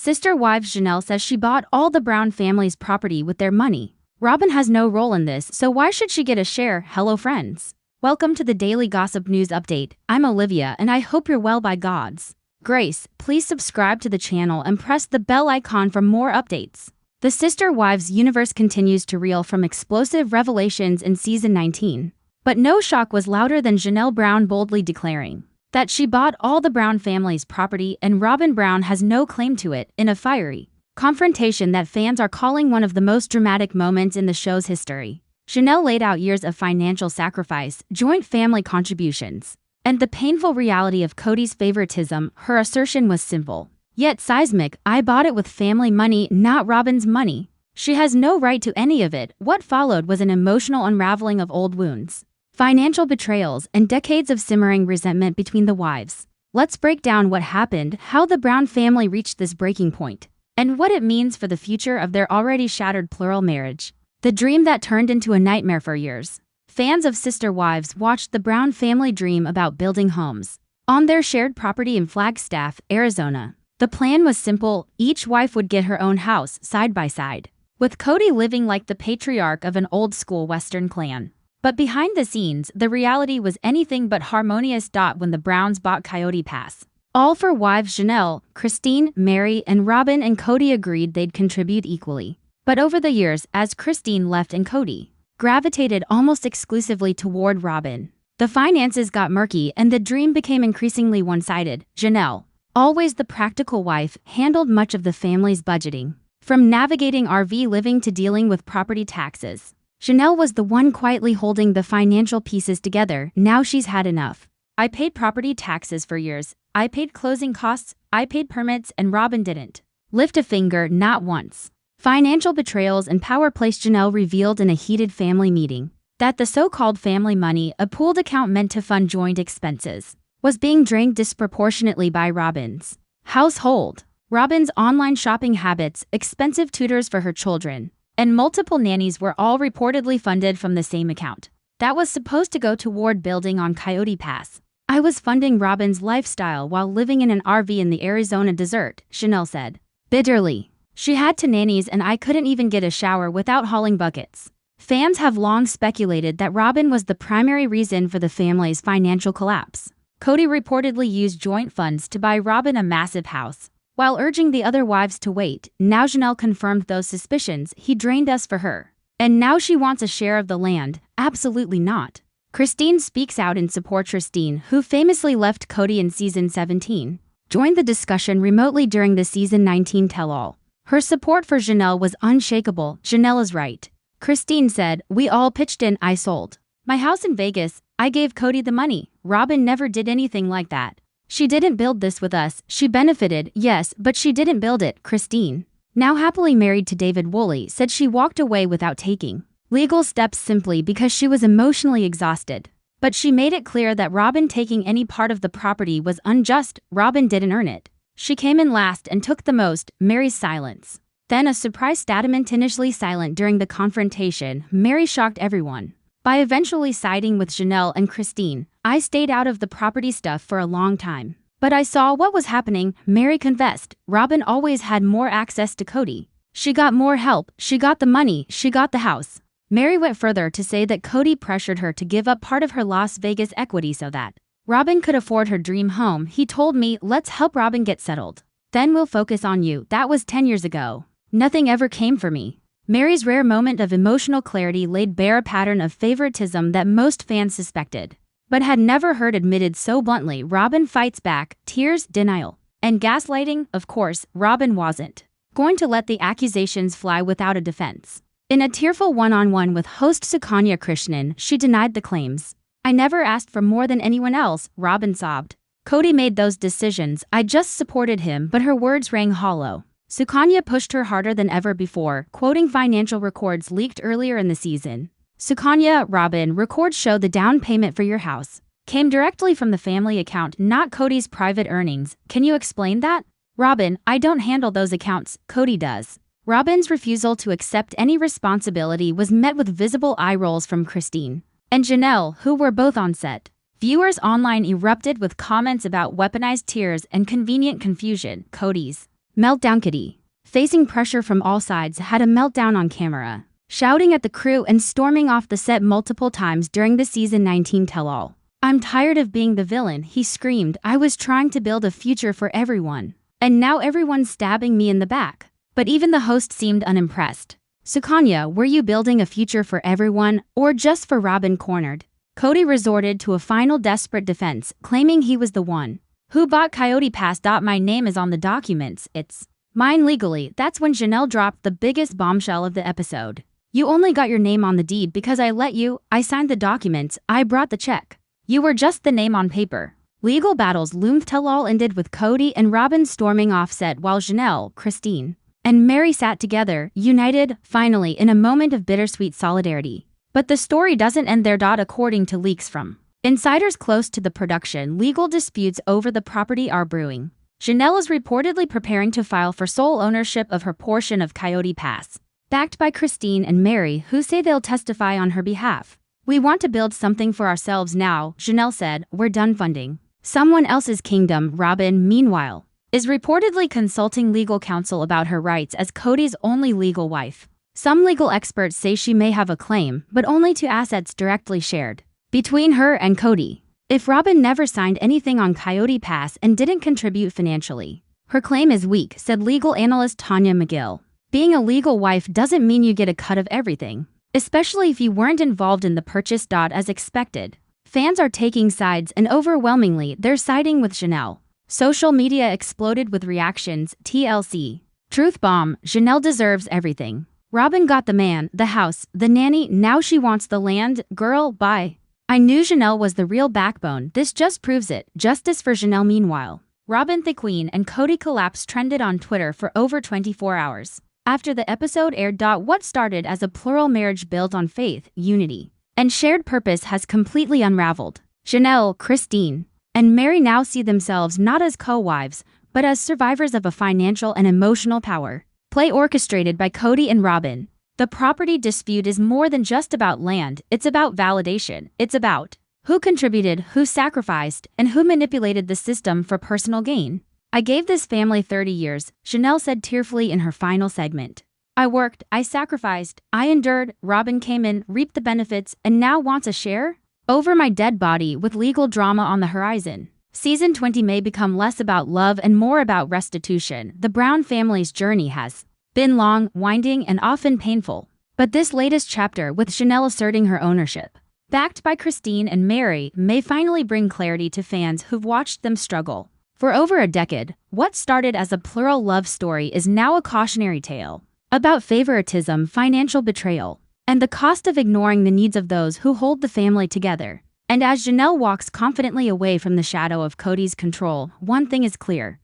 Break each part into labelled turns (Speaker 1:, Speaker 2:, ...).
Speaker 1: Sister Wives Janelle says she bought all the Brown family's property with their money. Robyn has no role in this, so why should she get a share? Hello friends. Welcome to the Daily Gossip News Update. I'm Olivia and I hope you're well by God's grace. Please subscribe to the channel and press the bell icon for more updates. The Sister Wives universe continues to reel from explosive revelations in season 19. But no shock was louder than Janelle Brown boldly declaring that she bought all the Brown family's property and Robyn Brown has no claim to it, in a fiery confrontation that fans are calling one of the most dramatic moments in the show's history. Janelle laid out years of financial sacrifice, joint family contributions, and the painful reality of Kody's favoritism. Her assertion was simple, yet seismic: I bought it with family money, not Robyn's money. She has no right to any of it. What followed was an emotional unraveling of old wounds, financial betrayals, and decades of simmering resentment between the wives. Let's break down what happened, how the Brown family reached this breaking point, and what it means for the future of their already shattered plural marriage. The dream that turned into a nightmare for years. Fans of Sister Wives watched the Brown family dream about building homes on their shared property in Flagstaff, Arizona. The plan was simple: each wife would get her own house, side by side, with Kody living like the patriarch of an old-school Western clan. But behind the scenes, the reality was anything but harmonious. When the Browns bought Coyote Pass, all for Wives Janelle, Christine, Mary, and Robyn and Kody agreed they'd contribute equally. But over the years, as Christine left and Kody gravitated almost exclusively toward Robyn, the finances got murky and the dream became increasingly one-sided. Janelle, always the practical wife, handled much of the family's budgeting, from navigating RV living to dealing with property taxes. Janelle was the one quietly holding the financial pieces together. Now she's had enough. I paid property taxes for years. I paid closing costs. I paid permits, and Robyn didn't lift a finger, not once. Financial betrayals and power play. Janelle revealed in a heated family meeting that the so-called family money, a pooled account meant to fund joint expenses, was being drained disproportionately by Robyn's household. Robyn's online shopping habits, expensive tutors for her children, and multiple nannies were all reportedly funded from the same account that was supposed to go toward building on Coyote Pass. I was funding Robyn's lifestyle while living in an RV in the Arizona desert, Janelle said bitterly. She had two nannies and I couldn't even get a shower without hauling buckets. Fans have long speculated that Robyn was the primary reason for the family's financial collapse. Kody reportedly used joint funds to buy Robyn a massive house, while urging the other wives to wait. Now Janelle confirmed those suspicions. He drained us for her, and now she wants a share of the land. Absolutely not. Christine speaks out in support. Christine, who famously left Kody in season 17, joined the discussion remotely during the season 19 tell-all. Her support for Janelle was unshakable. Janelle is right, Christine said. We all pitched in. I sold my house in Vegas. I gave Kody the money. Robyn never did anything like that. She didn't build this with us. She benefited, yes, but she didn't build it. Christine, now happily married to David Woolley, said she walked away without taking legal steps simply because she was emotionally exhausted. But she made it clear that Robyn taking any part of the property was unjust. Robyn didn't earn it. She came in last and took the most. Mary's silence. Then a surprise statement. Initially silent during the confrontation, Mary shocked everyone by eventually siding with Janelle and Christine. I stayed out of the property stuff for a long time, but I saw what was happening, Mary confessed. Robyn always had more access to Kody. She got more help, she got the money, she got the house. Mary went further to say that Kody pressured her to give up part of her Las Vegas equity so that Robyn could afford her dream home. He told me, let's help Robyn get settled. Then we'll focus on you. That was 10 years ago. Nothing ever came for me. Mary's rare moment of emotional clarity laid bare a pattern of favoritism that most fans suspected, but had never heard admitted so bluntly. Robyn fights back, tears, denial, and gaslighting. Of course, Robyn wasn't going to let the accusations fly without a defense. In a tearful one-on-one with host Sukanya Krishnan, she denied the claims. I never asked for more than anyone else, Robyn sobbed. Kody made those decisions. I just supported him. But her words rang hollow. Sukanya pushed her harder than ever before, quoting financial records leaked earlier in the season. Sukanya, Robyn, records show the down payment for your house came directly from the family account, not Kody's private earnings. Can you explain that? Robyn, I don't handle those accounts, Kody does. Robyn's refusal to accept any responsibility was met with visible eye rolls from Christine and Janelle, who were both on set. Viewers online erupted with comments about weaponized tears and convenient confusion. Kody's Meltdown. Kody, facing pressure from all sides, had a meltdown on camera, shouting at the crew and storming off the set multiple times during the season 19 tell-all. "I'm tired of being the villain," he screamed. "I was trying to build a future for everyone, and now everyone's stabbing me in the back." But even the host seemed unimpressed. "Sukanya, were you building a future for everyone, or just for Robyn?" cornered. Kody resorted to a final desperate defense, claiming he was the one who bought Kody Pass. "My name is on the documents. It's mine legally." That's when Janelle dropped the biggest bombshell of the episode. "You only got your name on the deed because I let you. I signed the documents. I brought the check. You were just the name on paper." Legal battles loomed. Tell-all ended with Kody and Robyn storming off set while Janelle, Christine, and Meri sat together, united, finally, in a moment of bittersweet solidarity. But the story doesn't end there. According to leaks from insiders close to the production, legal disputes over the property are brewing. Janelle is reportedly preparing to file for sole ownership of her portion of Kody Pass, backed by Christine and Meri, who say they'll testify on her behalf. "We want to build something for ourselves now," Janelle said. "We're done funding someone else's kingdom." Robyn, meanwhile, is reportedly consulting legal counsel about her rights as Kody's only legal wife. Some legal experts say she may have a claim, but only to assets directly shared between her and Kody. If Robyn never signed anything on Kody Pass and didn't contribute financially, her claim is weak, said legal analyst Tanya McGill. Being a legal wife doesn't mean you get a cut of everything, especially if you weren't involved in the purchase. As expected, fans are taking sides, and overwhelmingly they're siding with Janelle. Social media exploded with reactions. TLC. Truth bomb. Janelle deserves everything. Robyn got the man, the house, the nanny, now she wants the land. Girl, bye. I knew Janelle was the real backbone. This just proves it. Justice for Janelle. Meanwhile, Robyn the Queen and Kody collapse trended on Twitter for over 24 hours after the episode aired. What started as a plural marriage built on faith, unity, and shared purpose has completely unraveled. Janelle, Christine, and Meri now see themselves not as co-wives, but as survivors of a financial and emotional power play orchestrated by Kody and Robyn. The property dispute is more than just about land, it's about validation. It's about who contributed, who sacrificed, and who manipulated the system for personal gain. "I gave this family 30 years, Janelle said tearfully in her final segment. "I worked, I sacrificed, I endured. Robyn came in, reaped the benefits, and now wants a share? Over my dead body." With legal drama on the horizon, Season 20 may become less about love and more about restitution. The Brown family's journey has been long, winding, and often painful. But this latest chapter, with Janelle asserting her ownership, backed by Christine and Meri, may finally bring clarity to fans who've watched them struggle for over a decade. What started as a plural love story is now a cautionary tale about favoritism, financial betrayal, and the cost of ignoring the needs of those who hold the family together. And as Janelle walks confidently away from the shadow of Kody's control, one thing is clear.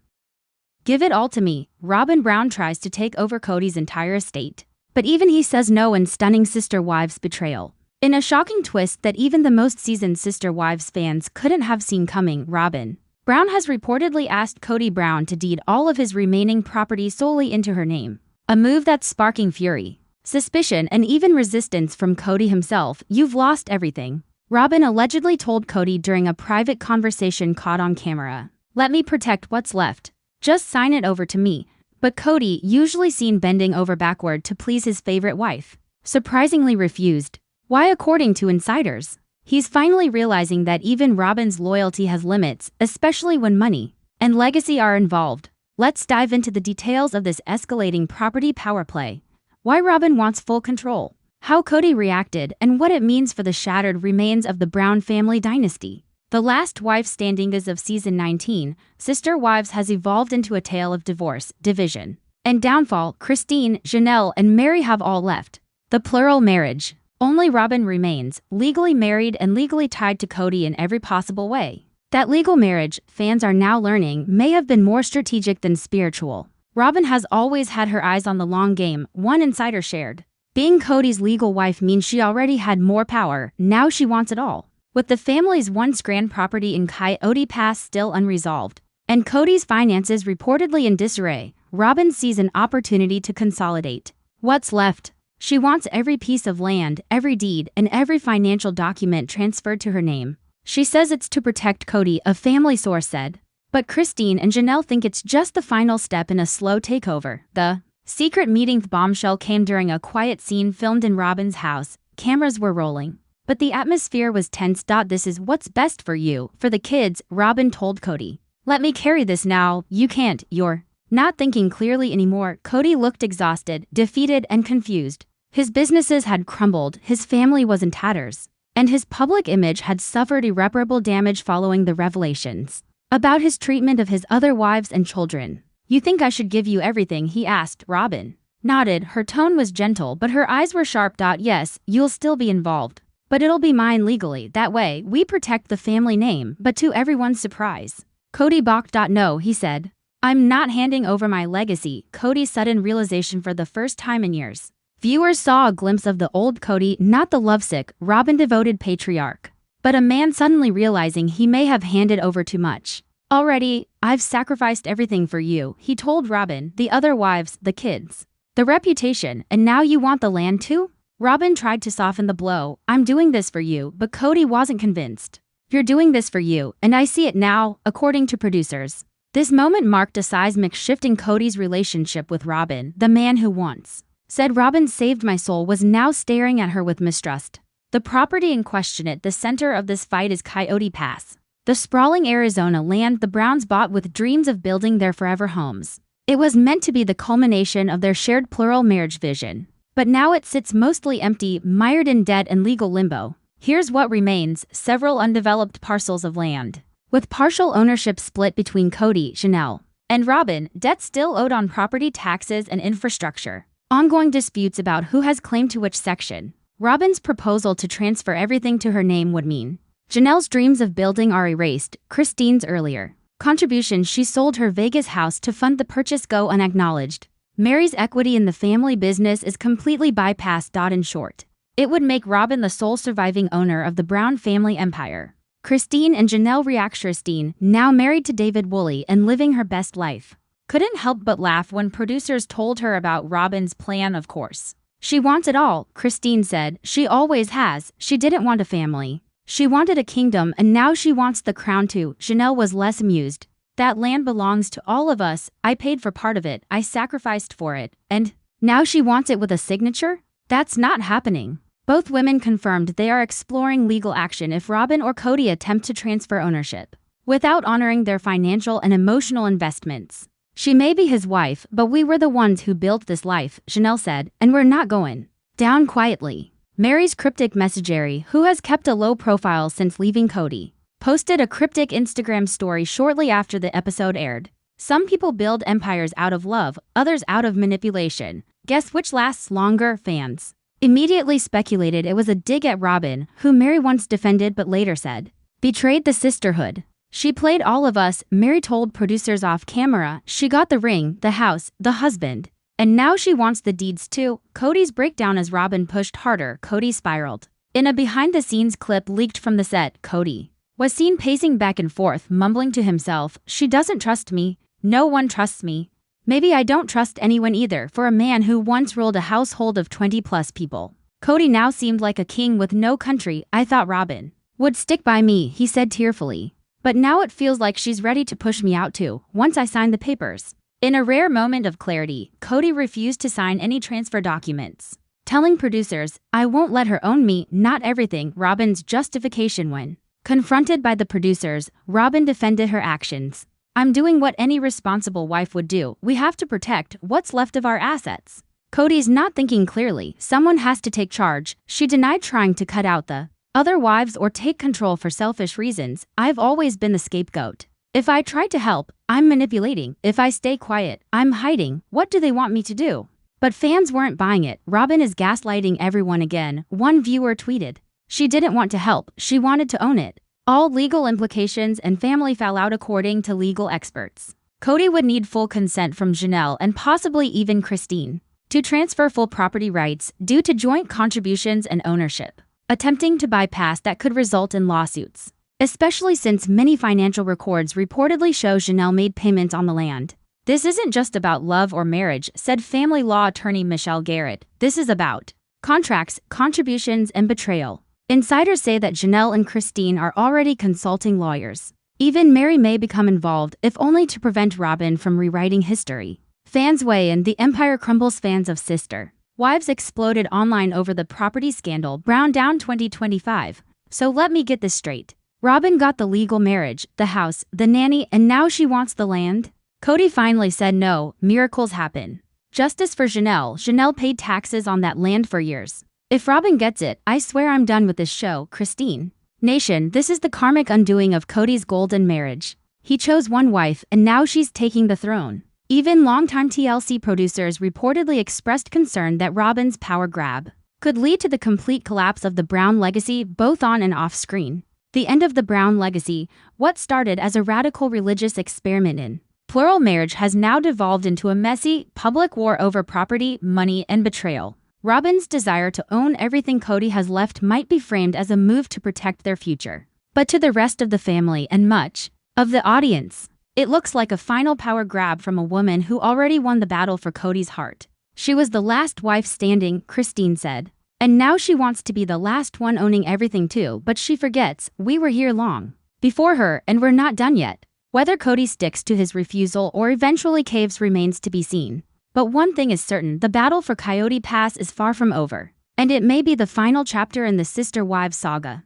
Speaker 1: "Give it all to me." Robyn Brown tries to take over Kody's entire estate, but even he says no in stunning Sister Wives betrayal. In a shocking twist that even the most seasoned Sister Wives fans couldn't have seen coming, Robyn Brown has reportedly asked Kody Brown to deed all of his remaining property solely into her name, a move that's sparking fury, suspicion, and even resistance from Kody himself. "You've lost everything," Robyn allegedly told Kody during a private conversation caught on camera. "Let me protect what's left. Just sign it over to me." But Kody, usually seen bending over backward to please his favorite wife, surprisingly refused. Why? According to insiders, he's finally realizing that even Robyn's loyalty has limits, especially when money and legacy are involved. Let's dive into the details of this escalating property power play, why Robyn wants full control, how Kody reacted, and what it means for the shattered remains of the Brown family dynasty. The last wife standing as of season 19, Sister Wives has evolved into a tale of divorce, division, and downfall. Christine, Janelle, and Meri have all left the plural marriage. Only Robyn remains, legally married and legally tied to Kody in every possible way. That legal marriage, fans are now learning, may have been more strategic than spiritual. Robyn has always had her eyes on the long game, one insider shared. Being Kody's legal wife means she already had more power, now she wants it all. With the family's once grand property in Kody Pass still unresolved, and Kody's finances reportedly in disarray, Robyn sees an opportunity to consolidate what's left. She wants every piece of land, every deed, and every financial document transferred to her name. She says it's to protect Kody, a family source said. But Christine and Janelle think it's just the final step in a slow takeover. The secret meeting bombshell came during a quiet scene filmed in Robyn's house. Cameras were rolling, but the atmosphere was tense. This is what's best for you, for the kids, Robyn told Kody. Let me carry this now, you can't, you're not thinking clearly anymore. Kody looked exhausted, defeated, and confused. His businesses had crumbled, his family was in tatters, and his public image had suffered irreparable damage following the revelations about his treatment of his other wives and children. You think I should give you everything? He asked. Robyn nodded. Her tone was gentle, but her eyes were sharp. Yes, you'll still be involved, but it'll be mine legally. That way, we protect the family name. But to everyone's surprise, Kody balked. No, he said. I'm not handing over my legacy. Kody's sudden realization for the first time in years. Viewers saw a glimpse of the old Kody, not the lovesick, Robyn-devoted patriarch, but a man suddenly realizing he may have handed over too much. Already, I've sacrificed everything for you, he told Robyn, the other wives, the kids, the reputation, and now you want the land too? Robyn tried to soften the blow. I'm doing this for you, but Kody wasn't convinced. You're doing this for you, and I see it now, according to producers. This moment marked a seismic shift in Kody's relationship with Robyn. The man who once said Robyn saved my soul was now staring at her with mistrust. The property in question at the center of this fight is Coyote Pass, the sprawling Arizona land the Browns bought with dreams of building their forever homes. It was meant to be the culmination of their shared plural marriage vision. But now it sits mostly empty, mired in debt and legal limbo. Here's what remains: several undeveloped parcels of land, with partial ownership split between Kody, Janelle, and Robyn, debt still owed on property taxes and infrastructure. Ongoing disputes about who has claim to which section. Robyn's proposal to transfer everything to her name would mean Janelle's dreams of building are erased. Christine's earlier contributions, she sold her Vegas house to fund the purchase, go unacknowledged. Mary's equity in the family business is completely bypassed. In short, it would make Robyn the sole surviving owner of the Brown family empire. Christine and Janelle react. Christine, now married to David Woolley and living her best life, couldn't help but laugh when producers told her about Robyn's plan. Of course, she wants it all, Christine said. She always has. She didn't want a family. She wanted a kingdom, and now she wants the crown too. Janelle was less amused. That land belongs to all of us. I paid for part of it. I sacrificed for it. And now she wants it with a signature? That's not happening. Both women confirmed they are exploring legal action if Robyn or Kody attempt to transfer ownership without honoring their financial and emotional investments. She may be his wife, but we were the ones who built this life, Janelle said, and we're not going down quietly. Mary's cryptic messagery, who has kept a low profile since leaving Kody, posted a cryptic Instagram story shortly after the episode aired. Some people build empires out of love, others out of manipulation. Guess which lasts longer? Fans immediately speculated it was a dig at Robyn, who Mary once defended but later said betrayed the sisterhood. She played all of us, Mary told producers off camera. She got the ring, the house, the husband, and now she wants the deeds too. Kody's breakdown as Robyn pushed harder. Kody spiraled. In a behind-the-scenes clip leaked from the set, Kody was seen pacing back and forth, mumbling to himself, "She doesn't trust me. No one trusts me. Maybe I don't trust anyone either." For a man who once ruled a household of 20-plus people, Kody now seemed like a king with no country. "I thought Robyn would stick by me," he said tearfully. "But now it feels like she's ready to push me out too, once I sign the papers." In a rare moment of clarity, Kody refused to sign any transfer documents, telling producers, "I won't let her own me, not everything." Robyn's justification: when confronted by the producers, Robyn defended her actions. "I'm doing what any responsible wife would do. We have to protect what's left of our assets." Kody's not thinking clearly. Someone has to take charge. She denied trying to cut out the other wives or take control for selfish reasons. "I've always been the scapegoat. If I try to help, I'm manipulating. If I stay quiet, I'm hiding. What do they want me to do?" But fans weren't buying it. "Robyn is gaslighting everyone again," one viewer tweeted. She didn't want to help, she wanted to own it. All legal implications and family fallout. According to legal experts, Kody would need full consent from Janelle and possibly even Christine to transfer full property rights due to joint contributions and ownership. Attempting to bypass that could result in lawsuits, especially since many financial records reportedly show Janelle made payments on the land. "This isn't just about love or marriage," said family law attorney Michelle Garrett. "This is about contracts, contributions, and betrayal." Insiders say that Janelle and Christine are already consulting lawyers. Even Mary may become involved, if only to prevent Robyn from rewriting history. Fans weigh in, the empire crumbles. Fans of Sister Wives exploded online over the property scandal. Brown down 2025. So let me get this straight. Robyn got the legal marriage, the house, the nanny, and now she wants the land? Kody finally said no. Miracles happen. Justice for Janelle. Janelle paid taxes on that land for years. If Robyn gets it, I swear I'm done with this show. Christine Nation, this is the karmic undoing of Kody's golden marriage. He chose one wife, and now she's taking the throne. Even longtime TLC producers reportedly expressed concern that Robyn's power grab could lead to the complete collapse of the Brown legacy, both on and off screen. The end of the Brown legacy, what started as a radical religious experiment in plural marriage, has now devolved into a messy, public war over property, money, and betrayal. Robyn's desire to own everything Kody has left might be framed as a move to protect their future. But to the rest of the family and much of the audience, it looks like a final power grab from a woman who already won the battle for Kody's heart. She was the last wife standing, Christine said. And now she wants to be the last one owning everything too, but she forgets, we were here long before her and we're not done yet. Whether Kody sticks to his refusal or eventually caves remains to be seen. But one thing is certain, the battle for Coyote Pass is far from over. And it may be the final chapter in the Sister Wives saga.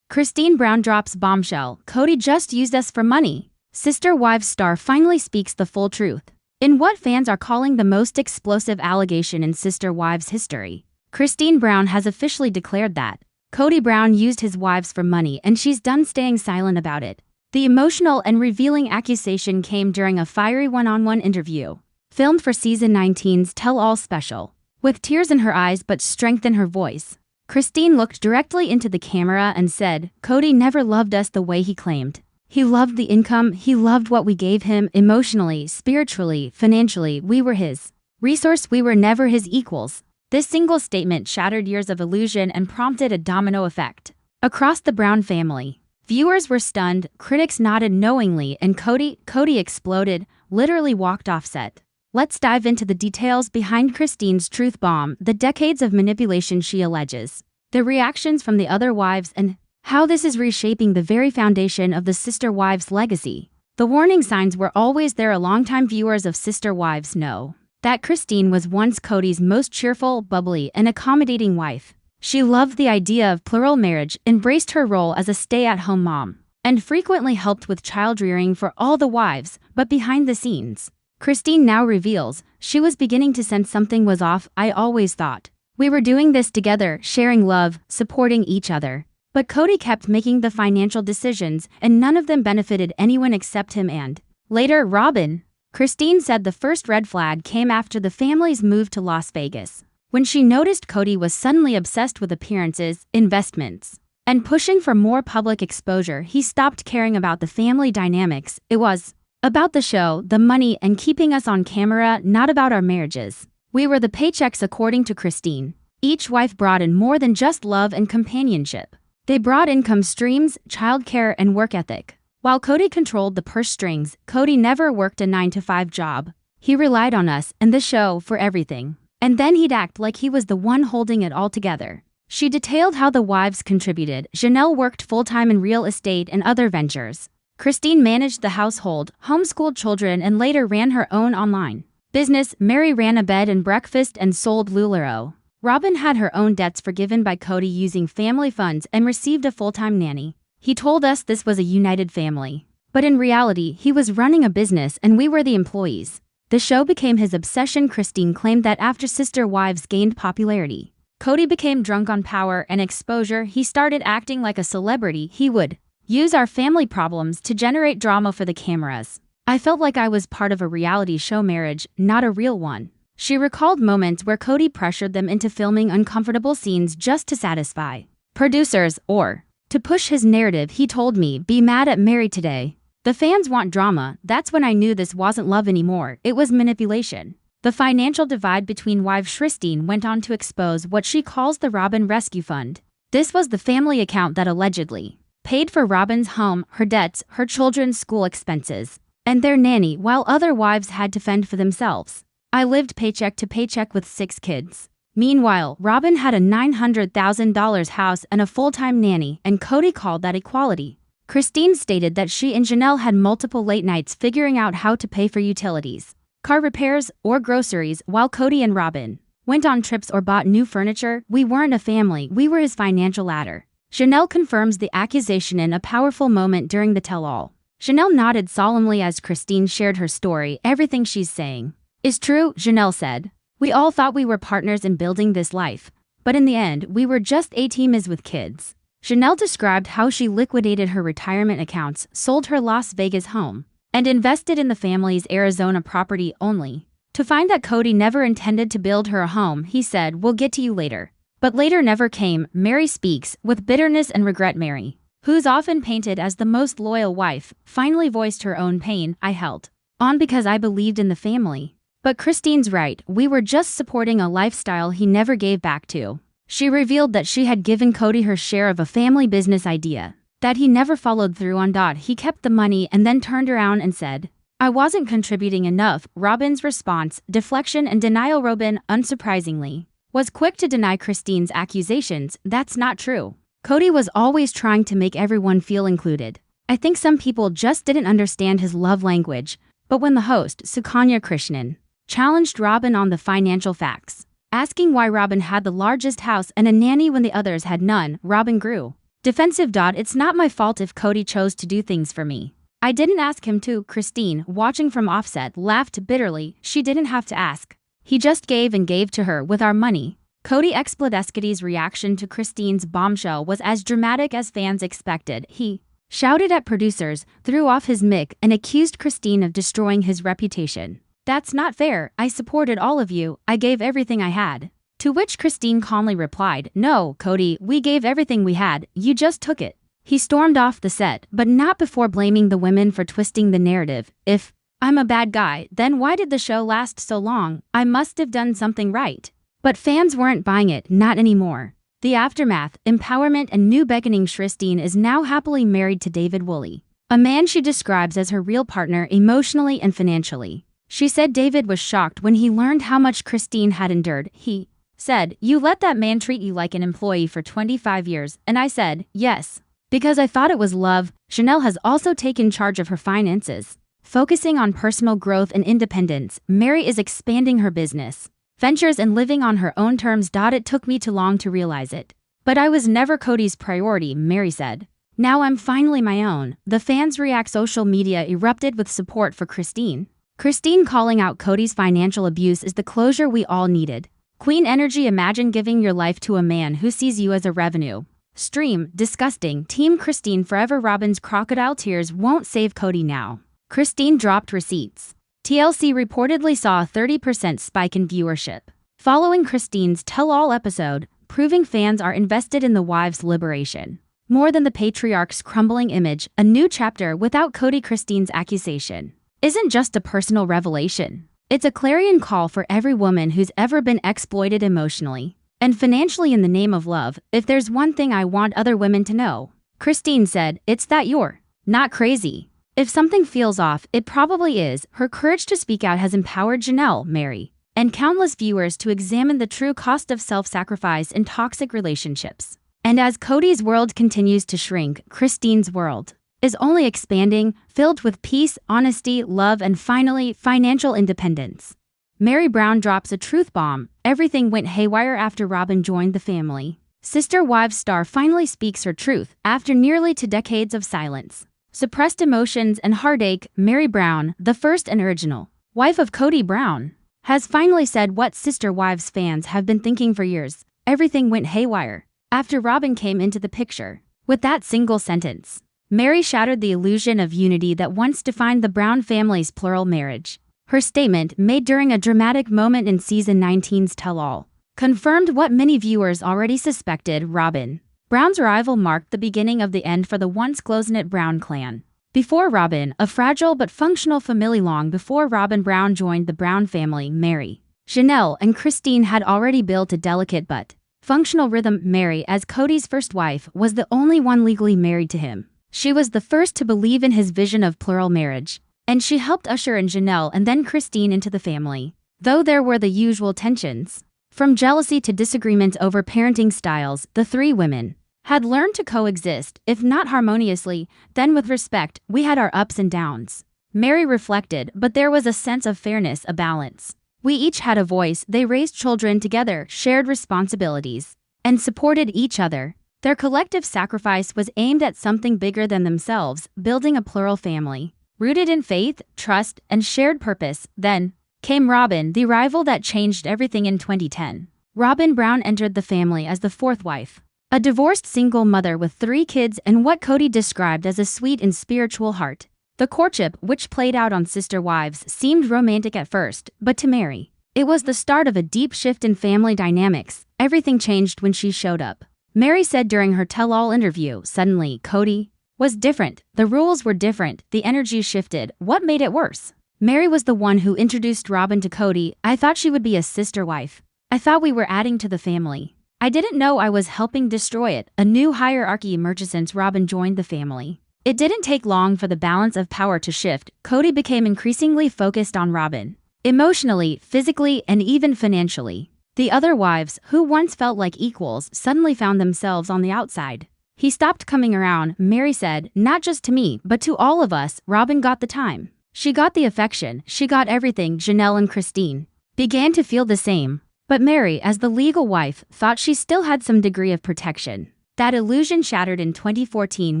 Speaker 1: Christine Brown drops bombshell. Kody just used us for money. Sister Wives star finally speaks the full truth in what fans are calling the most explosive allegation in Sister Wives history. Christine Brown has officially declared that Kody Brown used his wives for money, and she's done staying silent about it. The emotional and revealing accusation came during a fiery one-on-one interview filmed for Season 19's Tell All special. With tears in her eyes but strength in her voice, Christine looked directly into the camera and said, Kody never loved us the way he claimed. He loved the income, he loved what we gave him emotionally, spiritually, financially. We were his resource, we were never his equals. This single statement shattered years of illusion and prompted a domino effect across the Brown family. Viewers were stunned, critics nodded knowingly, and Kody exploded, literally walked off set. Let's dive into the details behind Christine's truth bomb, the decades of manipulation she alleges, the reactions from the other wives, and how this is reshaping the very foundation of the Sister Wives legacy. The warning signs were always there. Longtime viewers of Sister Wives know that Christine was once Kody's most cheerful, bubbly, and accommodating wife. She loved the idea of plural marriage, embraced her role as a stay-at-home mom, and frequently helped with child rearing for all the wives. But behind the scenes, Christine now reveals she was beginning to sense something was off. I always thought we were doing this together, sharing love, supporting each other. But Kody kept making the financial decisions, and none of them benefited anyone except him and, later, Robyn. Christine said the first red flag came after the family's move to Las Vegas, when she noticed Kody was suddenly obsessed with appearances, investments, and pushing for more public exposure. He stopped caring about the family dynamics. It was about the show, the money, and keeping us on camera, not about our marriages. We were the paychecks, according to Christine. Each wife brought in more than just love and companionship. They brought income streams, childcare, and work ethic. While Kody controlled the purse strings, Kody never worked a 9-to-5 job. He relied on us and the show for everything. And then he'd act like he was the one holding it all together. She detailed how the wives contributed. Janelle worked full-time in real estate and other ventures. Christine managed the household, homeschooled children, and later ran her own online business. Mary ran a bed and breakfast and sold LuLaRoe. Robyn had her own debts forgiven by Kody using family funds and received a full-time nanny. He told us this was a united family. But in reality, he was running a business and we were the employees. The show became his obsession. Christine claimed that after Sister Wives gained popularity, Kody became drunk on power and exposure. He started acting like a celebrity. He would use our family problems to generate drama for the cameras. I felt like I was part of a reality show marriage, not a real one. She recalled moments where Kody pressured them into filming uncomfortable scenes just to satisfy producers or to push his narrative. He told me, be mad at Mary today. The fans want drama. That's when I knew this wasn't love anymore. It was manipulation. The financial divide between wives. Christine went on to expose what she calls the Robyn Rescue Fund. This was the family account that allegedly paid for Robyn's home, her debts, her children's school expenses, and their nanny, while other wives had to fend for themselves. I lived paycheck to paycheck with 6 kids. Meanwhile, Robyn had a $900,000 house and a full-time nanny, and Kody called that equality. Christine stated that she and Janelle had multiple late nights figuring out how to pay for utilities, car repairs, or groceries, while Kody and Robyn went on trips or bought new furniture. We weren't a family, we were his financial ladder. Janelle confirms the accusation in a powerful moment during the tell-all. Janelle nodded solemnly as Christine shared her story. Everything she's saying is true, Janelle said. We all thought we were partners in building this life, but in the end, we were just a team as with kids. Janelle described how she liquidated her retirement accounts, sold her Las Vegas home, and invested in the family's Arizona property only to find that Kody never intended to build her a home. He said, "We'll get to you later." But later never came. Mary speaks with bitterness and regret. Mary, who's often painted as the most loyal wife, finally voiced her own pain. "I held on because I believed in the family. But Christine's right, we were just supporting a lifestyle he never gave back to." She revealed that she had given Kody her share of a family business idea that he never followed through on. He kept the money and then turned around and said, "I wasn't contributing enough." Robyn's response, deflection and denial. Robyn, unsurprisingly, was quick to deny Christine's accusations. "That's not true. Kody was always trying to make everyone feel included. I think some people just didn't understand his love language." But when the host, Sukanya Krishnan, challenged Robyn on the financial facts, asking why Robyn had the largest house and a nanny when the others had none, Robyn grew defensive. "It's not my fault if Kody chose to do things for me. I didn't ask him to." Christine, watching from offset, laughed bitterly. "She didn't have to ask. He just gave and gave to her with our money." Kody Explodescody's reaction to Christine's bombshell was as dramatic as fans expected. He shouted at producers, threw off his mic, and accused Christine of destroying his reputation. "That's not fair. I supported all of you. I gave everything I had." To which Christine calmly replied, "No, Kody, we gave everything we had. You just took it." He stormed off the set, but not before blaming the women for twisting the narrative. "If I'm a bad guy, then why did the show last so long? I must have done something right." But fans weren't buying it, not anymore. The aftermath, empowerment, and new beckoning. Christine is now happily married to David Woolley, a man she describes as her real partner emotionally and financially. She said David was shocked when he learned how much Christine had endured. He said, "You let that man treat you like an employee for 25 years, and I said, yes, because I thought it was love." Janelle has also taken charge of her finances, focusing on personal growth and independence. Mary is expanding her business ventures and living on her own terms. "It took me too long to realize it, but I was never Kody's priority," Mary said. "Now I'm finally my own." The fans react. Social media erupted with support for Christine. Christine calling out Kody's financial abuse is the closure we all needed. Queen energy. "Imagine giving your life to a man who sees you as a revenue stream. Disgusting." Team Christine forever. Robyn's crocodile tears won't save Kody now. Christine dropped receipts. TLC reportedly saw a 30% spike in viewership following Christine's tell-all episode, proving fans are invested in the wives' liberation more than the patriarch's crumbling image. A new chapter without Kody. Christine's accusation isn't just a personal revelation. It's a clarion call for every woman who's ever been exploited emotionally and financially in the name of love. "If there's one thing I want other women to know," Christine said, "it's that you're not crazy. If something feels off, it probably is." Her courage to speak out has empowered Janelle, Mary, and countless viewers to examine the true cost of self-sacrifice in toxic relationships. And as Kody's world continues to shrink, Christine's world is only expanding, filled with peace, honesty, love, and finally, financial independence. Mary Brown drops a truth bomb. Everything went haywire after Robyn joined the family. Sister Wives star finally speaks her truth after nearly 2 decades of silence, suppressed emotions, and heartache. Mary Brown, the first and original wife of Kody Brown, has finally said what Sister Wives fans have been thinking for years. Everything went haywire after Robyn came into the picture. With that single sentence, Mary shattered the illusion of unity that once defined the Brown family's plural marriage. Her statement, made during a dramatic moment in Season 19's Tell-All, confirmed what many viewers already suspected. Robyn Brown's arrival marked the beginning of the end for the once close-knit Brown clan. Before Robyn, a fragile but functional family. Long before Robyn Brown joined the Brown family, Mary, Janelle, and Christine had already built a delicate but functional rhythm. Mary, as Kody's first wife, was the only one legally married to him. She was the first to believe in his vision of plural marriage, and she helped usher in Janelle and then Christine into the family. Though there were the usual tensions, from jealousy to disagreement over parenting styles, the three women had learned to coexist, if not harmoniously, then with respect. We had our ups and downs. Mary reflected, but there was a sense of fairness, a balance. We each had a voice. They raised children together, shared responsibilities, and supported each other. Their collective sacrifice was aimed at something bigger than themselves, building a plural family, rooted in faith, trust, and shared purpose. Then came Robyn, the rival that changed everything in 2010. Robyn Brown entered the family as the fourth wife, a divorced single mother with 3 kids and what Kody described as a sweet and spiritual heart. The courtship, which played out on Sister Wives, seemed romantic at first, but to Mary, it was the start of a deep shift in family dynamics. Everything changed when she showed up. Mary said during her tell-all interview, suddenly, Kody was different. The rules were different. The energy shifted. What made it worse? Mary was the one who introduced Robyn to Kody. I thought she would be a sister wife. I thought we were adding to the family. I didn't know I was helping destroy it. A new hierarchy emerged since Robyn joined the family. It didn't take long for the balance of power to shift. Kody became increasingly focused on Robyn, emotionally, physically, and even financially. The other wives, who once felt like equals, suddenly found themselves on the outside. He stopped coming around, Mary said, not just to me, but to all of us. Robyn got the time. She got the affection. She got everything. Janelle and Christine began to feel the same. But Mary, as the legal wife, thought she still had some degree of protection. That illusion shattered in 2014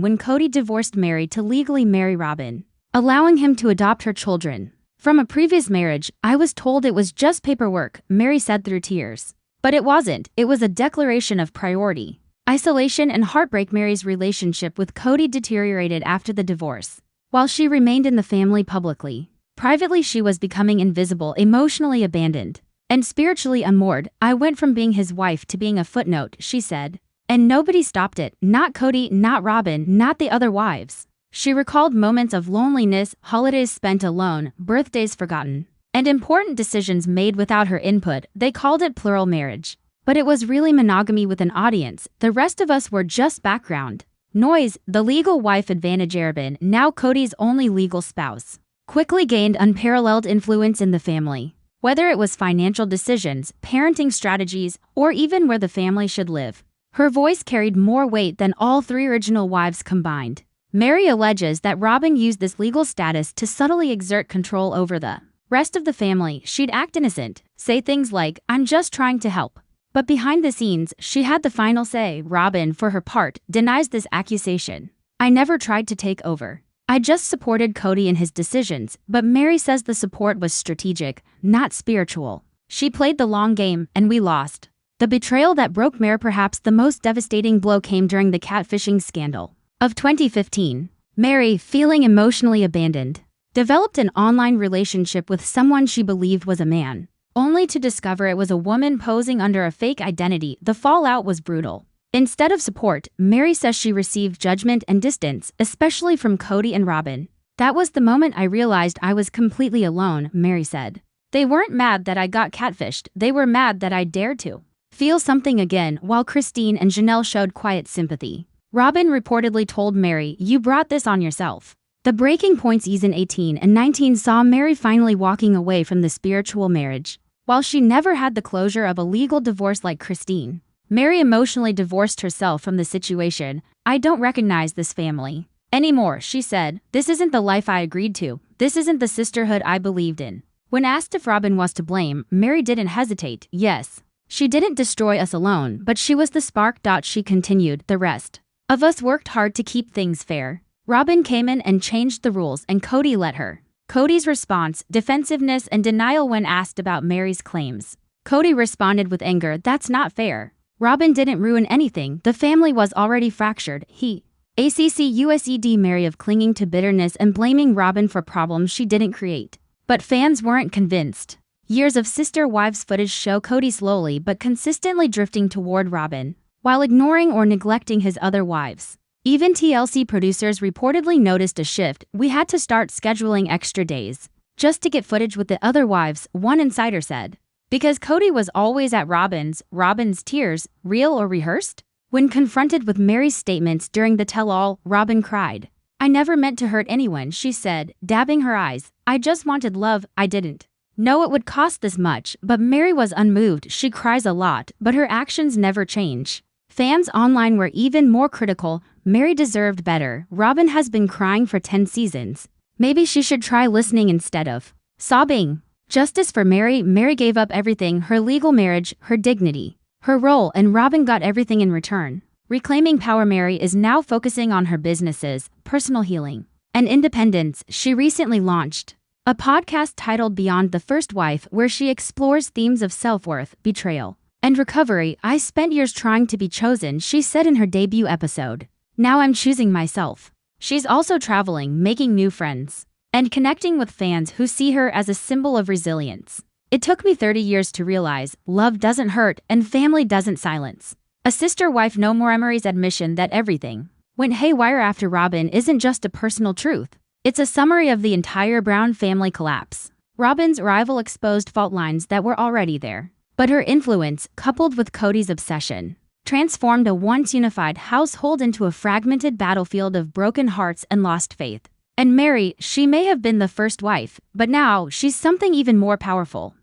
Speaker 1: when Kody divorced Mary to legally marry Robyn, allowing him to adopt her children from a previous marriage. I was told it was just paperwork, Mary said through tears. But it wasn't. It was a declaration of priority. Isolation and heartbreak. Mary's relationship with Kody deteriorated after the divorce. While she remained in the family publicly, privately she was becoming invisible, emotionally abandoned, and spiritually unmoored. I went from being his wife to being a footnote, she said. And nobody stopped it. Not Kody, not Robyn, not the other wives. She recalled moments of loneliness, holidays spent alone, birthdays forgotten, and important decisions made without her input. They called it plural marriage. But it was really monogamy with an audience. The rest of us were just background noise. The legal wife advantage. Robyn, now Kody's only legal spouse, quickly gained unparalleled influence in the family. Whether it was financial decisions, parenting strategies, or even where the family should live, her voice carried more weight than all 3 original wives combined. Mary alleges that Robyn used this legal status to subtly exert control over the rest of the family. She'd act innocent, say things like, I'm just trying to help. But behind the scenes, she had the final say. Robyn, for her part, denies this accusation. I never tried to take over. I just supported Kody in his decisions, but Mary says the support was strategic, not spiritual. She played the long game, and we lost. The betrayal that broke Mary. Perhaps the most devastating blow came during the catfishing scandal of 2015. Mary, feeling emotionally abandoned, developed an online relationship with someone she believed was a man, only to discover it was a woman posing under a fake identity. The fallout was brutal. Instead of support, Mary says she received judgment and distance, especially from Kody and Robyn. That was the moment I realized I was completely alone, Mary said. They weren't mad that I got catfished, they were mad that I dared to feel something again. While Christine and Janelle showed quiet sympathy, Robyn reportedly told Mary, you brought this on yourself. The breaking point season 18 and 19 saw Mary finally walking away from the spiritual marriage. While she never had the closure of a legal divorce like Christine, Mary emotionally divorced herself from the situation. I don't recognize this family anymore, she said. This isn't the life I agreed to. This isn't the sisterhood I believed in. When asked if Robyn was to blame, Mary didn't hesitate. Yes, she didn't destroy us alone, but she was the spark. She continued, the rest of us worked hard to keep things fair. Robyn came in and changed the rules, and Kody let her. Kody's response, defensiveness and denial when asked about Mary's claims. Kody responded with anger, that's not fair. Robyn didn't ruin anything. The family was already fractured. He accused Mary of clinging to bitterness and blaming Robyn for problems she didn't create. But fans weren't convinced. Years of sister wives footage show Kody slowly but consistently drifting toward Robyn, while ignoring or neglecting his other wives. Even TLC producers reportedly noticed a shift. We had to start scheduling extra days just to get footage with the other wives, one insider said. Because Kody was always at Robyn's tears, real or rehearsed? When confronted with Mary's statements during the tell-all, Robyn cried. I never meant to hurt anyone, she said, dabbing her eyes. I just wanted love. I didn't know it would cost this much. But Mary was unmoved. She cries a lot, but her actions never change. Fans online were even more critical. Mary deserved better. Robyn has been crying for 10 seasons. Maybe she should try listening instead of sobbing. Justice for Mary. Mary gave up everything: her legal marriage, her dignity, her role, and Robyn got everything in return. Reclaiming power. Mary is now focusing on her businesses, personal healing, and independence. She recently launched a podcast titled Beyond the First Wife, where she explores themes of self-worth, betrayal, and recovery. "I spent years trying to be chosen," she said in her debut episode. "Now I'm choosing myself." She's also traveling, making new friends, and connecting with fans who see her as a symbol of resilience. "It took me 30 years to realize love doesn't hurt and family doesn't silence." A sister wife. No more. Mary's admission that everything went haywire after Robyn isn't just a personal truth. It's a summary of the entire Brown family collapse. Robyn's rival exposed fault lines that were already there, but her influence, coupled with Kody's obsession, transformed a once unified household into a fragmented battlefield of broken hearts and lost faith. And Mary, she may have been the first wife, but now she's something even more powerful.